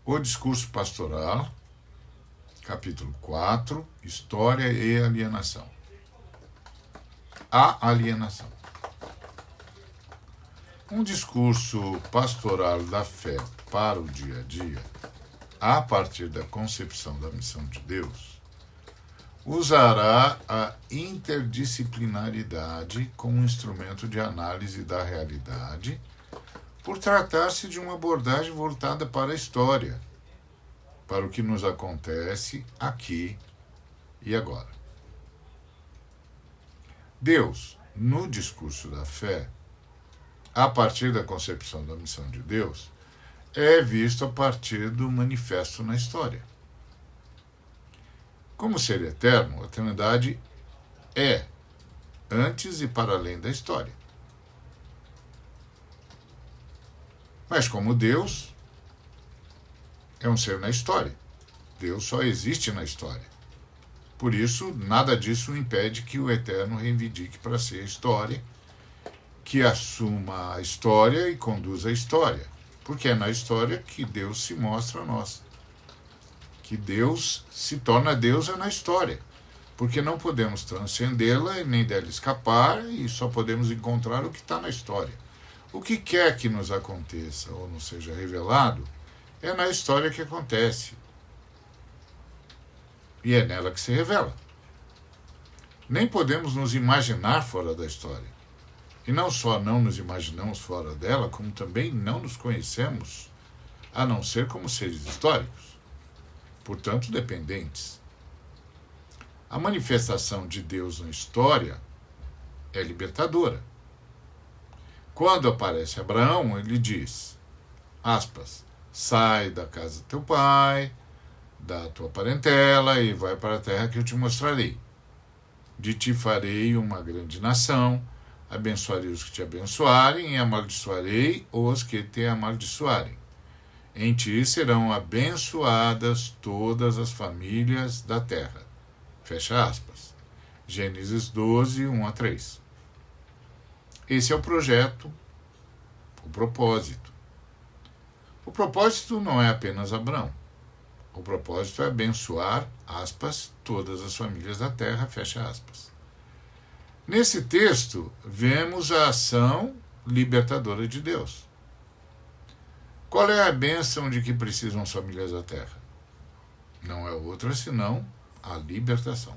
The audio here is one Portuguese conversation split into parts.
O discurso pastoral, capítulo 4, História e alienação. A alienação. Um discurso pastoral da fé para o dia a dia, a partir da concepção da missão de Deus, usará a interdisciplinaridade como instrumento de análise da realidade, por tratar-se de uma abordagem voltada para a história, para o que nos acontece aqui e agora. Deus, no discurso da fé, a partir da concepção da missão de Deus, é visto a partir do manifesto na história. Como ser eterno, a Trindade é antes e para além da história. Mas como Deus é um ser na história, Deus só existe na história. Por isso, nada disso impede que o Eterno reivindique para si a história, que assuma a história e conduza a história, porque é na história que Deus se mostra a nós. Que Deus se torna Deus é na história, porque não podemos transcendê-la e nem dela escapar, e só podemos encontrar o que está na história. O que quer que nos aconteça ou nos seja revelado, é na história que acontece. E é nela que se revela. Nem podemos nos imaginar fora da história. E não só não nos imaginamos fora dela, como também não nos conhecemos, a não ser como seres históricos, portanto dependentes. A manifestação de Deus na história é libertadora. Quando aparece Abraão, ele diz, aspas, sai da casa do teu pai, da tua parentela e vai para a terra que eu te mostrarei. De ti farei uma grande nação, abençoarei os que te abençoarem e amaldiçoarei os que te amaldiçoarem. Em ti serão abençoadas todas as famílias da terra. Fecha aspas. Gênesis 12, 1 a 3. Esse é o projeto, o propósito. O propósito não é apenas Abraão. O propósito é abençoar, aspas, todas as famílias da terra, fecha aspas. Nesse texto, vemos a ação libertadora de Deus. Qual é a bênção de que precisam as famílias da terra? Não é outra senão a libertação.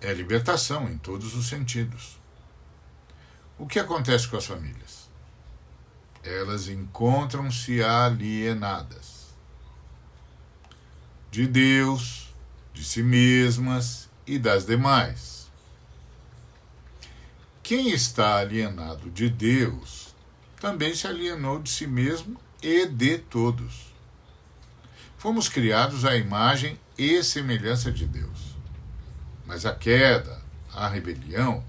É libertação em todos os sentidos. O que acontece com as famílias? Elas encontram-se alienadas de Deus, de si mesmas e das demais. Quem está alienado de Deus também se alienou de si mesmo e de todos. Fomos criados à imagem e semelhança de Deus. Mas a queda, a rebelião,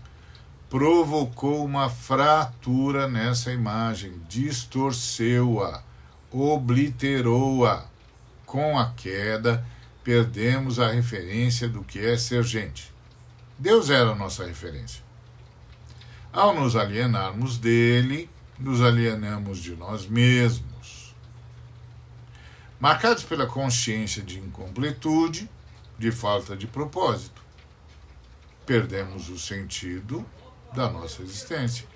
provocou uma fratura nessa imagem, distorceu-a, obliterou-a. Com a queda, perdemos a referência do que é ser gente. Deus era a nossa referência. Ao nos alienarmos dele, nos alienamos de nós mesmos. Marcados pela consciência de incompletude, de falta de propósito, perdemos o sentido da nossa existência.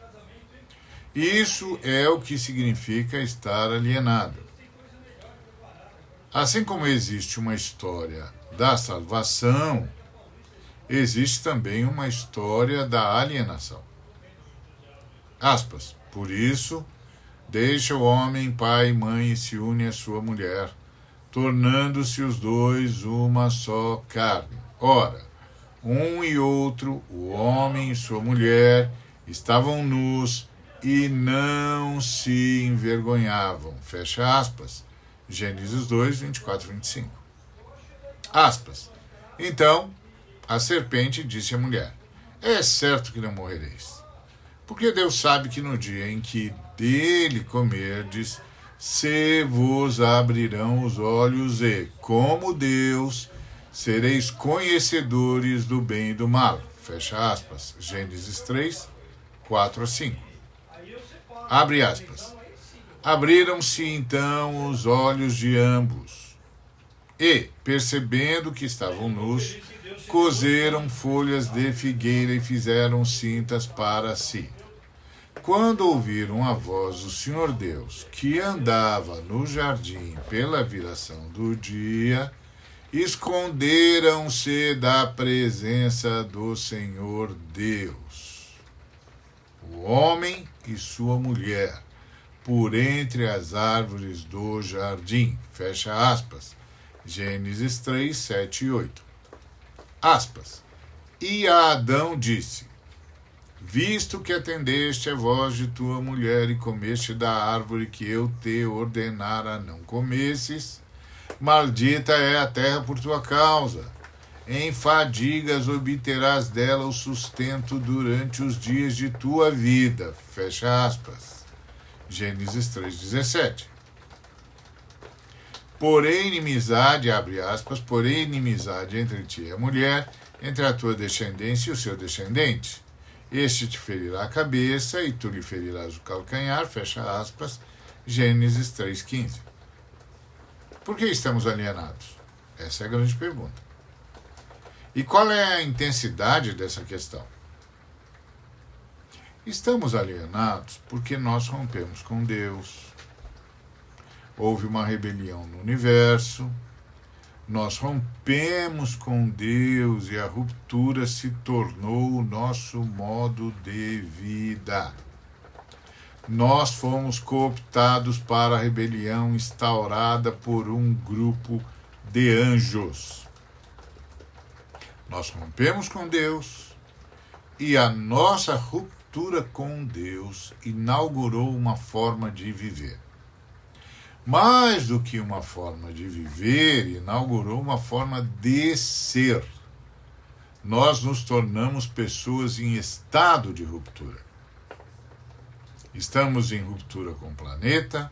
Isso é o que significa estar alienado. Assim como existe uma história da salvação, existe também uma história da alienação. Aspas, por isso, deixa o homem pai e mãe e se une à sua mulher, tornando-se os dois uma só carne. Ora, um e outro, o homem e sua mulher, estavam nus e não se envergonhavam. Fecha aspas. Gênesis 2, 24 e 25. Aspas. Então, a serpente disse à mulher, é certo que não morrereis. Porque Deus sabe que no dia em que dele comerdes, se vos abrirão os olhos e, como Deus, sereis conhecedores do bem e do mal. Fecha aspas. Gênesis 3, 4 a 5. Abre aspas. Abriram-se então os olhos de ambos e, percebendo que estavam nus, coseram folhas de figueira e fizeram cintas para si. Quando ouviram a voz do Senhor Deus, que andava no jardim pela viração do dia, esconderam-se da presença do Senhor Deus, o homem e sua mulher, por entre as árvores do jardim. Fecha aspas. Gênesis 3, 7 e 8. Aspas. E a Adão disse: visto que atendeste a voz de tua mulher e comeste da árvore que eu te ordenara não comesses, maldita é a terra por tua causa. Em fadigas obterás dela o sustento durante os dias de tua vida. Fecha aspas. Gênesis 3,17. Porém, inimizade, abre aspas, porém, inimizade entre ti e a mulher, entre a tua descendência e o seu descendente. Este te ferirá a cabeça e tu lhe ferirás o calcanhar, fecha aspas, Gênesis 3,15. Por que estamos alienados? Essa é a grande pergunta. E qual é a intensidade dessa questão? Estamos alienados porque nós rompemos com Deus. Houve uma rebelião no universo, nós rompemos com Deus e a ruptura se tornou o nosso modo de vida. Nós fomos cooptados para a rebelião instaurada por um grupo de anjos. Nós rompemos com Deus e a nossa ruptura com Deus inaugurou uma forma de viver. Mais do que uma forma de viver, inaugurou uma forma de ser. Nós nos tornamos pessoas em estado de ruptura. Estamos em ruptura com o planeta,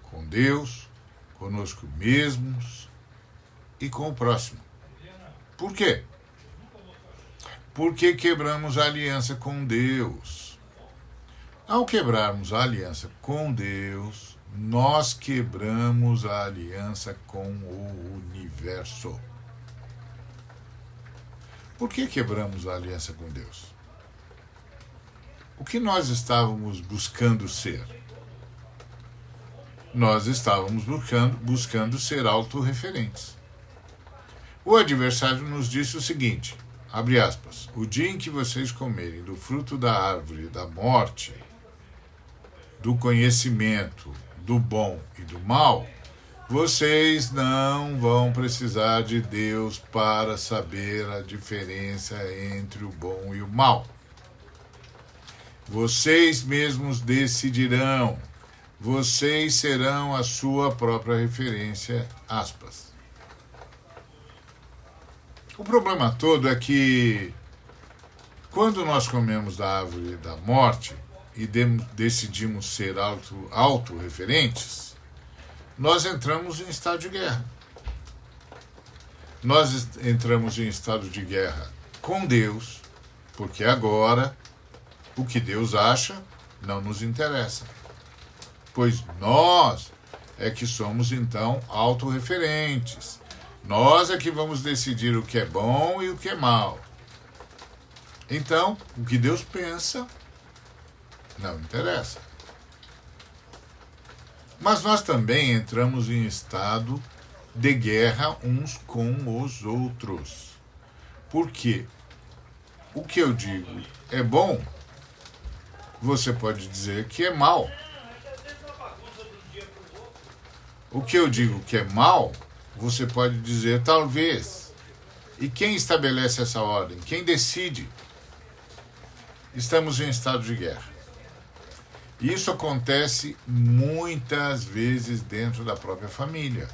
com Deus, conosco mesmos e com o próximo. Por quê? Porque quebramos a aliança com Deus. Ao quebrarmos a aliança com Deus, nós quebramos a aliança com o universo. Por que quebramos a aliança com Deus? O que nós estávamos buscando ser? Nós estávamos buscando ser autorreferentes. O adversário nos disse o seguinte, abre aspas, o dia em que vocês comerem do fruto da árvore da morte, do conhecimento, do bom e do mal, vocês não vão precisar de Deus para saber a diferença entre o bom e o mal. Vocês mesmos decidirão. Vocês serão a sua própria referência, aspas. O problema todo é que, quando nós comemos da árvore da morte e decidimos ser autorreferentes, nós entramos em estado de guerra. Nós entramos em estado de guerra com Deus, porque agora o que Deus acha não nos interessa. Pois nós é que somos, então, autorreferentes. Nós é que vamos decidir o que é bom e o que é mal. Então, o que Deus pensa não interessa. Mas nós também entramos em estado de guerra uns com os outros. Porque o que eu digo é bom, você pode dizer que é mal. O que eu digo que é mal, você pode dizer talvez. E quem estabelece essa ordem? Quem decide? Estamos em estado de guerra. Isso acontece muitas vezes dentro da própria família.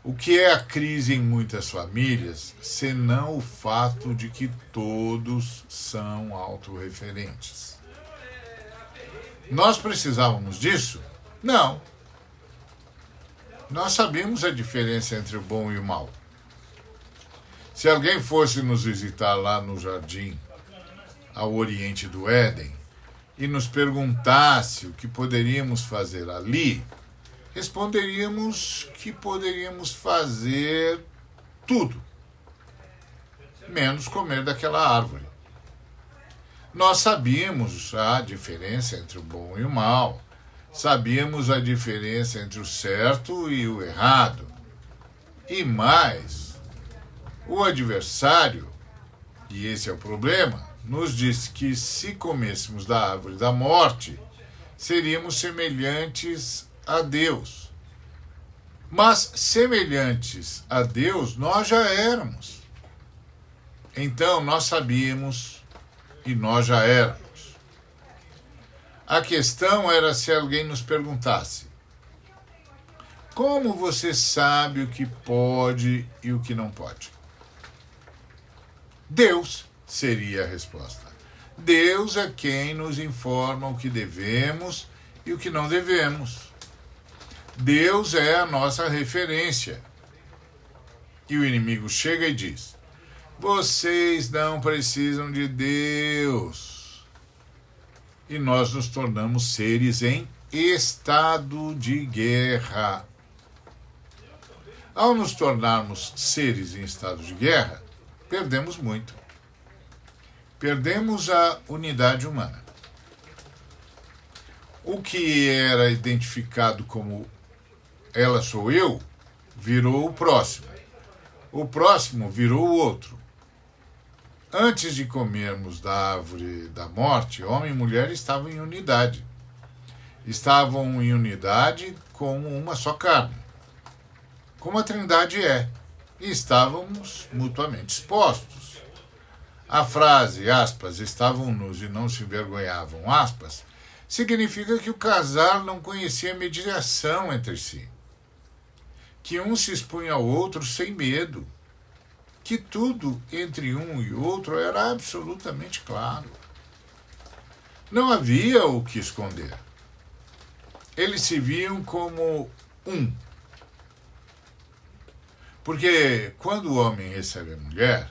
O que é a crise em muitas famílias, senão o fato de que todos são autorreferentes? Nós precisávamos disso? Não. Nós sabemos a diferença entre o bom e o mal. Se alguém fosse nos visitar lá no jardim, ao oriente do Éden, e nos perguntasse o que poderíamos fazer ali, responderíamos que poderíamos fazer tudo, menos comer daquela árvore. Nós sabíamos a diferença entre o bom e o mal, sabíamos a diferença entre o certo e o errado. E mais, o adversário, e esse é o problema, nos disse que se comêssemos da árvore da morte, seríamos semelhantes a Deus. Mas semelhantes a Deus nós já éramos. Então nós sabíamos e nós já éramos. A questão era se alguém nos perguntasse: como você sabe o que pode e o que não pode? Deus seria a resposta. Deus é quem nos informa o que devemos e o que não devemos. Deus é a nossa referência. E o inimigo chega e diz: vocês não precisam de Deus. E nós nos tornamos seres em estado de guerra. Ao nos tornarmos seres em estado de guerra, perdemos muito. Perdemos a unidade humana. O que era identificado como ela sou eu, virou o próximo. O próximo virou o outro. Antes de comermos da árvore da morte, homem e mulher estavam em unidade. Estavam em unidade como uma só carne, como a Trindade é. E estávamos mutuamente expostos. A frase, aspas, estavam nus e não se envergonhavam, aspas, significa que o casal não conhecia mediação entre si. Que um se expunha ao outro sem medo. Que tudo entre um e outro era absolutamente claro. Não havia o que esconder. Eles se viam como um. Porque quando o homem recebe a mulher,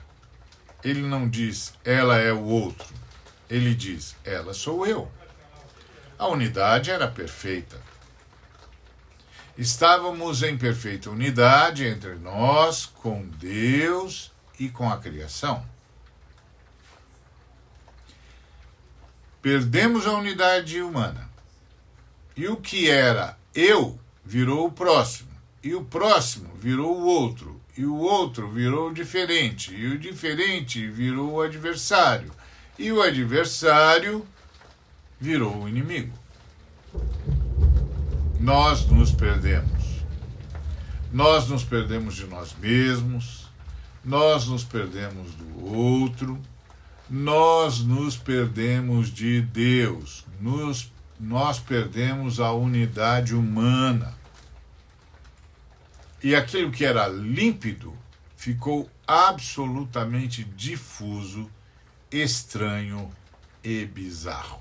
ele não diz ela é o outro. Ele diz ela sou eu. A unidade era perfeita. Estávamos em perfeita unidade entre nós, com Deus e com a criação. Perdemos a unidade humana. E o que era eu virou o próximo. E o próximo virou o outro. E o outro virou o diferente. E o diferente virou o adversário. E o adversário virou o inimigo. Nós nos perdemos. Nós nos perdemos de nós mesmos. Nós nos perdemos do outro. Nós nos perdemos de Deus. Nós perdemos a unidade humana. E aquilo que era límpido ficou absolutamente difuso, estranho e bizarro.